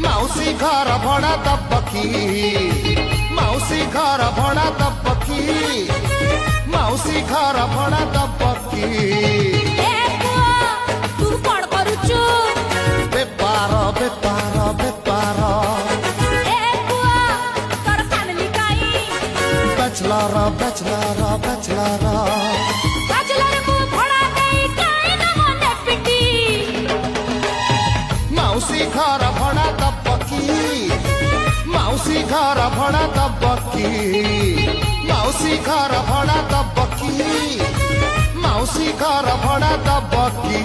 माउसी घर भड़ा दबकी माउसी घर भड़ा दबकी माउसी घर भड़ा दबकी तू कौन करुचु बेपार बेपार बेपार तोर फैमिली काई बैचलर बैचलर बैचलर बैचलर को भड़ा गई काई न मने पिटी माउसी घर भड़ा दबकी माउसी घर भड़ा दबकी माउसी घर भड़ा दबकी माउसी घर भड़ा दबकी